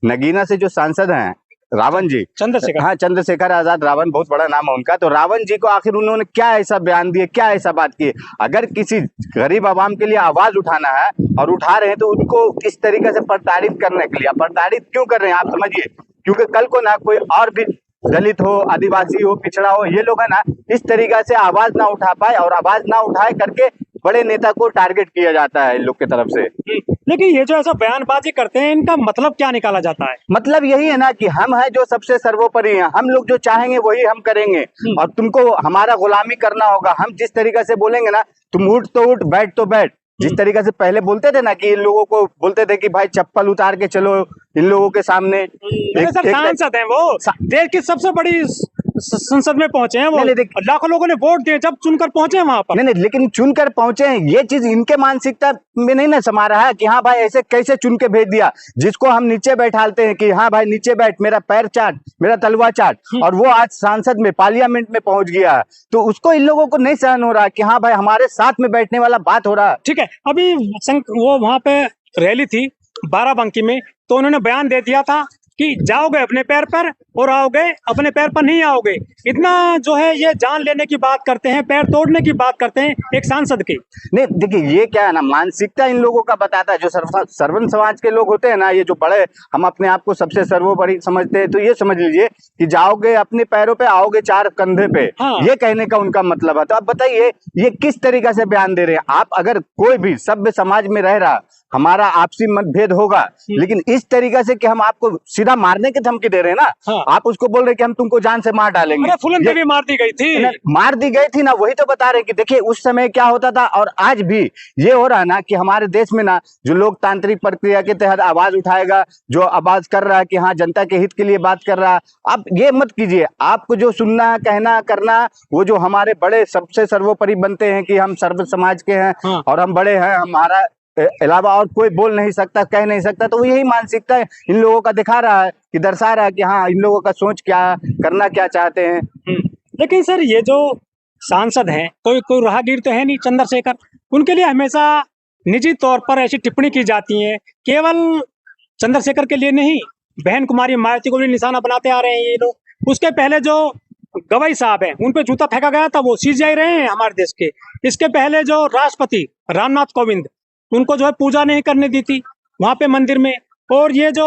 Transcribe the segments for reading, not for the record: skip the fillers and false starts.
नगीना से जो सांसद हैं रावण जी, चंद्रशेखर, हाँ चंद्रशेखर आजाद, रावण बहुत बड़ा नाम है उनका। तो रावण जी को आखिर उन्होंने क्या ऐसा बयान दिए, क्या ऐसा बात की? अगर किसी गरीब आवाम के लिए आवाज उठाना है और उठा रहे हैं तो उनको इस तरीके से प्रताड़ित करने के लिए, प्रताड़ित क्यों कर रहे हैं आप समझिए। क्योंकि कल को ना कोई और भी दलित हो, आदिवासी हो, पिछड़ा हो, ये लोग है ना इस तरीका से आवाज ना उठा पाए, और आवाज ना उठाए करके बड़े नेता को टारगेट किया जाता है इन लोग की तरफ से। लेकिन ये जो ऐसा बयानबाजी करते हैं, इनका मतलब क्या निकाला जाता है? मतलब यही है ना कि हम हैं जो सबसे सर्वोपरि हैं, हम लोग जो चाहेंगे वही हम करेंगे, और तुमको हमारा गुलामी करना होगा। हम जिस तरीके से बोलेंगे ना, तुम उठ तो उठ, बैठ तो बैठ। जिस तरीके से पहले बोलते थे ना कि इन लोगों को बोलते थे कि भाई चप्पल उतार के चलो इन लोगों के सामने। सर सांसद हैं वो, देश की सबसे बड़ी संसद में पहुंचे हैं वो, लाखों लोगों ने वोट दिए जब चुनकर पहुंचे वहां पर। नहीं, लेकिन चुनकर पहुंचे हैं, ये चीज इनके मानसिकता में नहीं ना समा रहा है कि हाँ भाई ऐसे कैसे चुन के भेज दिया, जिसको हम नीचे बैठालते हैं कि हाँ भाई नीचे बैठ, मेरा पैर चाट, मेरा तलवा चाट, और वो आज सांसद में, पार्लियामेंट में पहुंच गया है। तो उसको इन लोगों को नहीं सहन हो रहा कि हाँ भाई हमारे साथ में बैठने वाला बात हो रहा है। ठीक है, अभी वो वहां पे रैली थी बाराबंकी में, तो उन्होंने बयान दे दिया था कि जाओगे अपने पैर पर और आओगे अपने पैर पर नहीं आओगे। इतना जो है ये जान लेने की बात करते हैं, पैर तोड़ने की बात करते हैं एक सांसद की। नहीं देखिए, ये क्या है ना, मानसिकता इन लोगों का बताता है। जो सर्वन समाज के लोग होते हैं ना, ये जो बड़े, हम अपने आप को सबसे सर्वोपरि समझते हैं, तो ये समझ लीजिए कि जाओगे अपने पैरों पे, आओगे चार कंधे पे। हाँ। ये कहने का उनका मतलब है। तो आप बताइए ये किस तरीके से बयान दे रहे हैं आप? अगर कोई भी सभ्य समाज में रह रहा, हमारा आपसी मतभेद होगा, लेकिन इस तरीके से कि हम आपको सीधा मारने की धमकी दे रहे हैं ना। हाँ। आप उसको बोल रहे कि हम तुमको जान से मार डालेंगे। फुलन पे भी मार दी गई थी, मार दी गई थी ना, वही तो बता रहे कि देखिए उस समय क्या होता था और आज भी ये हो रहा है ना कि हमारे देश में ना जो लोकतांत्रिक प्रक्रिया के तहत आवाज उठाएगा, जो आवाज कर रहा है कि हाँ जनता के हित के लिए बात कर रहा है, आप ये मत कीजिए। आपको जो सुनना है, कहना, करना, वो जो हमारे बड़े सबसे सर्वोपरि बनते हैं कि हम सर्व समाज के हैं। हाँ। और हम बड़े हैं, हमारा अलावा और कोई बोल नहीं सकता, कह नहीं सकता। तो यही मानसिकता इन लोगों का दिखा रहा है कि दर्शा रहा है कि हाँ इन लोगों का सोच क्या, करना क्या चाहते हैं। लेकिन सर ये जो सांसद हैं, कोई राहगीर तो है नहीं चंद्रशेखर, उनके लिए हमेशा निजी तौर पर ऐसी टिप्पणी की जाती है। केवल चंद्रशेखर के लिए नहीं, बहन कुमारी मायावती को भी निशाना बनाते आ रहे हैं ये लोग। उसके पहले जो गवाई साहब हैं, उन पे जूता फेंका गया था, वो सीजीआई रहे हैं हमारे देश के। इसके पहले जो राष्ट्रपति रामनाथ कोविंद, उनको जो है पूजा नहीं करने दी थी वहां पे मंदिर में। और ये जो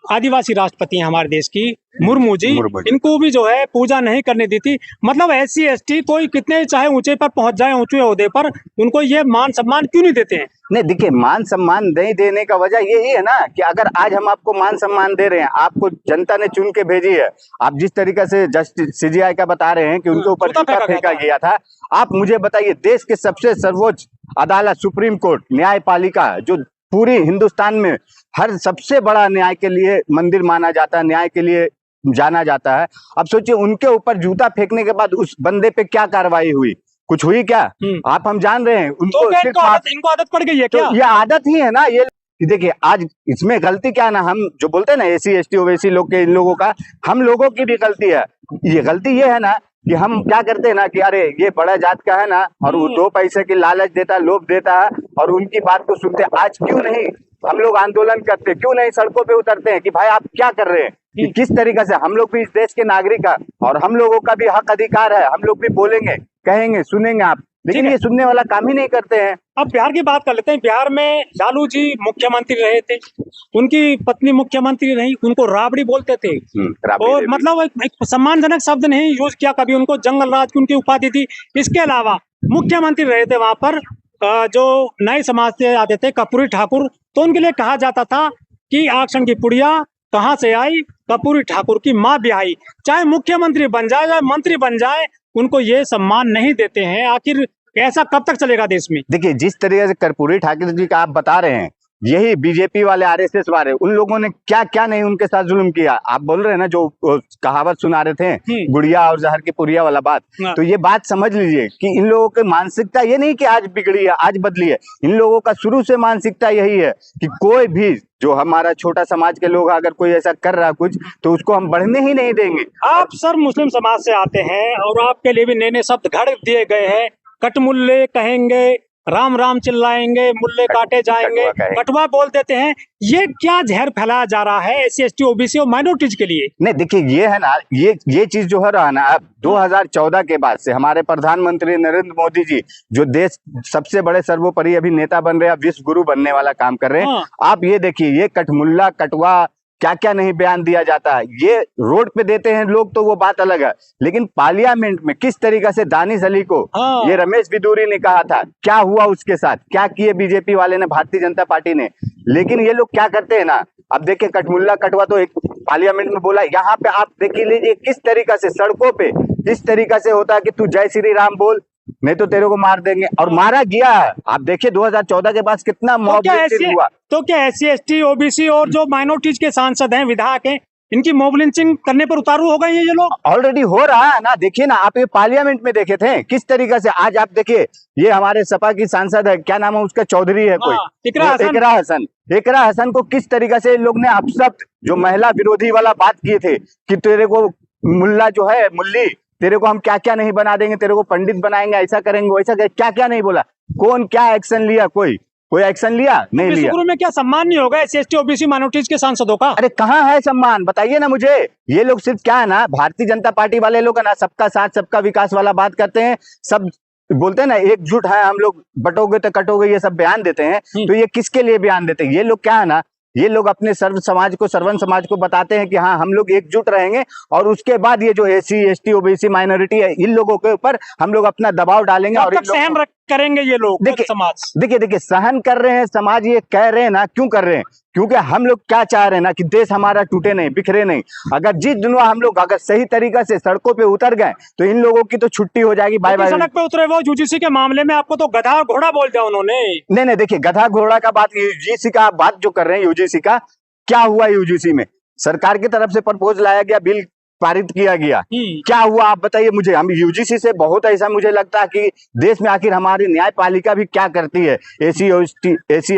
आदिवासी राष्ट्रपति हैं हमारे देश की, मुर्मू जी, इनको भी जो है पूजा नहीं करने दी थी। मतलब SC ST कोई कितने चाहे ऊंचे पर पहुंच जाए, ऊंचे ओहदे पर, उनको ये मान सम्मान क्यों नहीं देते हैं? नहीं देखिए, मान सम्मान नहीं देने का वजह यही है ना कि अगर आज हम आपको मान सम्मान दे रहे हैं, आपको जनता ने चुन के भेजी है, आप जिस तरीके से जस्टिस CGI का बता रहे हैं कि उनके ऊपर जूता फेंका गया था, आप मुझे बताइए देश के सबसे सर्वोच्च अदालत सुप्रीम कोर्ट न्यायपालिका, जो पूरी हिंदुस्तान में हर सबसे बड़ा न्याय के लिए मंदिर माना जाता है, न्याय के लिए जाना जाता है, अब सोचिए उनके ऊपर जूता फेंकने के बाद उस बंदे पे क्या कार्रवाई हुई? कुछ हुई क्या? आप हम जान रहे हैं उनको, तो इनको आदत पड़ गई है क्या? तो ये आदत ही है ना ये। देखिए आज इसमें गलती क्या है ना, हम जो बोलते हैं ना SC ST OBC लोग के, इन लोगों का, हम लोगों की भी गलती है। ये गलती ये है ना कि हम क्या करते हैं ना कि अरे ये बड़ा जात का है ना, और वो 2 पैसे की लालच देता है, लोभ देता है, और उनकी बात को सुनते। आज क्यों नहीं हम लोग आंदोलन करते, क्यों नहीं सड़कों पे उतरते हैं कि भाई आप क्या कर रहे हैं, कि किस तरीके से हम लोग भी इस देश के नागरिक है और हम लोगों का भी हक अधिकार है, हम लोग भी बोलेंगे, कहेंगे, सुनेंगे आप, लेकिन ये सुनने वाला काम ही नहीं करते हैं। अब बिहार की बात कर लेते हैं। बिहार में लालू जी मुख्यमंत्री रहे थे, उनकी पत्नी मुख्यमंत्री रही, उनको राबड़ी बोलते थे, और मतलब एक सम्मानजनक शब्द नहीं यूज किया कभी उनको, जंगल राज की उनकी उपाधि थी। इसके अलावा मुख्यमंत्री रहे थे वहां पर जो नए समाज से आते थे, कर्पूरी ठाकुर, तो उनके लिए कहा जाता था कि आक्षण की पुड़िया कहाँ से आई, कर्पूरी ठाकुर की माँ ब्याही। चाहे मुख्यमंत्री बन जाए, चाहे मंत्री बन जाए, उनको ये सम्मान नहीं देते हैं। आखिर ऐसा कब तक चलेगा देश में? देखिए जिस तरीके से कर्पूरी ठाकुर जी का आप बता रहे हैं, यही बीजेपी वाले, RSS वाले, उन लोगों ने क्या क्या नहीं उनके साथ जुल्म किया। आप बोल रहे हैं ना जो कहावत सुना रहे थे, गुड़िया और जहर की पुड़िया वाला बात, तो ये बात समझ लीजिए कि इन लोगों की मानसिकता ये नहीं कि आज बिगड़ी है, आज बदली है। इन लोगों का शुरू से मानसिकता यही है कि कोई भी जो हमारा छोटा समाज के लोग, अगर कोई ऐसा कर रहा कुछ, तो उसको हम बढ़ने ही नहीं देंगे। आप सर मुस्लिम समाज से आते हैं और आपके लिए भी नए नए शब्द घड़ दिए गए हैं, कटमुल्ले कहेंगे, राम राम चिल्लाएंगे, मुल्ले काटे जाएंगे, कटवा कहेंगे। कटवा बोल देते हैं। ये क्या जहर फैलाया जा रहा है SC ST OBC और माइनॉरिटीज के लिए? नहीं देखिए, ये है ना, ये चीज जो है रहा ना, अब 2014 के बाद से हमारे प्रधानमंत्री नरेंद्र मोदी जी जो देश सबसे बड़े सर्वोपरि अभी नेता बन रहे हैं, विश्व गुरु बनने वाला काम कर रहे हैं। हाँ। आप ये देखिए, ये कठमुल्ला कटवा क्या क्या नहीं बयान दिया जाता है। ये रोड पे देते हैं लोग तो वो बात अलग है, लेकिन पार्लियामेंट में किस तरीके से दानिश अली को हाँ। ये रमेश बिदूरी ने कहा था, क्या हुआ उसके साथ, क्या किए बीजेपी वाले ने, भारतीय जनता पार्टी ने। लेकिन ये लोग क्या करते हैं ना, अब देखिए कठमुल्ला कटवा तो एक पार्लियामेंट में बोला, यहाँ पे आप देखिए लीजिए किस तरीका से सड़कों पे किस तरीका से होता है कि तू जय श्री राम बोल, नहीं तो तेरे को मार देंगे, और मारा गया है। आप देखिए 2014 के बाद कितना मॉब लिंचिंग हुआ। तो क्या SC ST OBC और जो माइनॉरिटीज के सांसद हैं, विधायक हैं, इनकी मॉब लिंचिंग करने पर उतारू हो गए हैं ये लोग? ऑलरेडी हो रहा है ना, देखिए ना, आप ये पार्लियामेंट में देखे थे किस तरीके से। आज आप देखिए, ये हमारे सपा की सांसद है, क्या नाम है उसका, चौधरी है कोई, इकरा हसन को किस तरीके से इन लोग ने अपशब्द, जो महिला विरोधी वाला बात किए थे कि तेरे को मुल्ला जो है मुल्ली, तेरे को हम क्या क्या नहीं बना देंगे, तेरे को पंडित बनाएंगे, ऐसा करेंगे वैसा करेंगे, क्या क्या नहीं बोला। कौन क्या एक्शन लिया? कोई एक्शन लिया? नहीं लिया। में क्या सम्मान नहीं होगा SC ST OBC माइनॉरिटीज के सांसदों का? अरे कहाँ है सम्मान, बताइए ना मुझे। ये लोग सिर्फ क्या है ना, भारतीय जनता पार्टी वाले लोग है ना, सबका साथ सबका विकास वाला बात करते हैं, सब बोलते हैं ना एकजुट है हम लोग, बटोगे तो कटोगे, ये सब बयान देते हैं। तो ये किसके लिए बयान देते हैं? ये लोग क्या है ना, ये लोग अपने सर्व समाज को बताते हैं कि हाँ हम लोग एकजुट रहेंगे, और उसके बाद ये जो SC ST OBC माइनॉरिटी है, इन लोगों के ऊपर हम लोग अपना दबाव डालेंगे और सहन करेंगे ये लोग। समाज देखिए सहन कर रहे हैं, समाज ये कह रहे हैं ना, क्यों कर रहे हैं? क्योंकि हम लोग क्या चाह रहे हैं ना कि देश हमारा टूटे नहीं, बिखरे नहीं। अगर जिस दिन हम लोग अगर सही तरीके से सड़कों पे उतर गए तो इन लोगों की तो छुट्टी हो जाएगी, बाय बाय। सड़क पे उतरे वो UGC के मामले में आपको तो गधा और घोड़ा बोल दिया उन्होंने। नहीं देखिए, गधा घोड़ा का बात, UGC का बात जो कर रहे हैं, UGC का क्या हुआ? UGC में सरकार की तरफ से प्रपोज लाया गया, बिल पारित किया गया, क्या हुआ आप बताइए मुझे। हम UGC से बहुत ऐसा मुझे लगता है कि देश में आखिर हमारी न्यायपालिका भी क्या करती है SC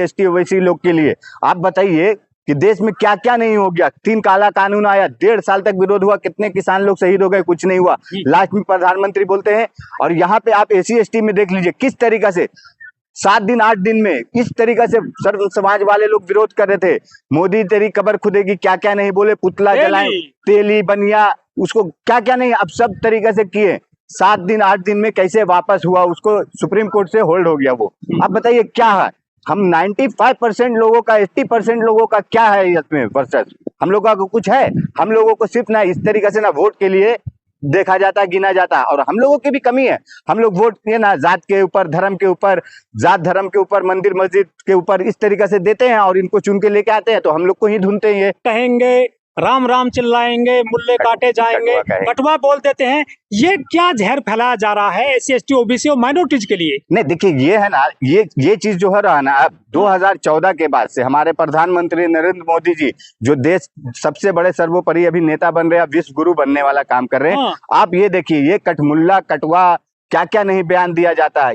ST OBC लोग के लिए। आप बताइए कि देश में क्या क्या नहीं हो गया। 3 काला कानून आया, 1.5 साल तक विरोध हुआ, कितने किसान लोग शहीद हो गए, कुछ नहीं हुआ। लास्ट में प्रधानमंत्री बोलते हैं, और यहाँ पे आप SC ST में देख लीजिए किस तरीका से 7 दिन 8 दिन में इस तरीके से सर्व समाज वाले लोग विरोध कर रहे थे। मोदी तेरी कब्र खुदेगी, क्या क्या नहीं बोले, पुतला जलाए, तेली बनिया, उसको क्या क्या नहीं, अब सब तरीके से किए। 7 दिन 8 दिन में कैसे वापस हुआ, उसको सुप्रीम कोर्ट से होल्ड हो गया वो। अब बताइए क्या है, हम 95% लोगों का, 80% लोगों का क्या है इसमें वर्सेस हम लोगों का कुछ है? हम लोगों को सिर्फ ना इस तरीके से ना वोट के लिए देखा जाता है, गिना जाता है, और हम लोगों की भी कमी है। हम लोग वोट के ना जात के ऊपर, धर्म के ऊपर, जात धर्म के ऊपर, मंदिर मस्जिद के ऊपर इस तरीके से देते हैं, और इनको चुन के लेके आते हैं, तो हम लोग को ही ढूंढते हैं। कहेंगे राम राम चिल्लाएंगे, मुल्ले काटे जाएंगे, कटवा बोल देते हैं। ये क्या जहर फैलाया जा रहा है SC ST OBC और माइनॉरिटीज के लिए? नहीं देखिए, ये है ना, ये चीज जो है रहा ना, अब 2014 के बाद से हमारे प्रधानमंत्री नरेंद्र मोदी जी जो देश सबसे बड़े सर्वोपरि अभी नेता बन रहे हैं, विश्व गुरु बनने वाला काम कर रहे हैं। आप ये देखिए, ये कठमुल्ला कटवा क्या क्या नहीं बयान दिया जाता है।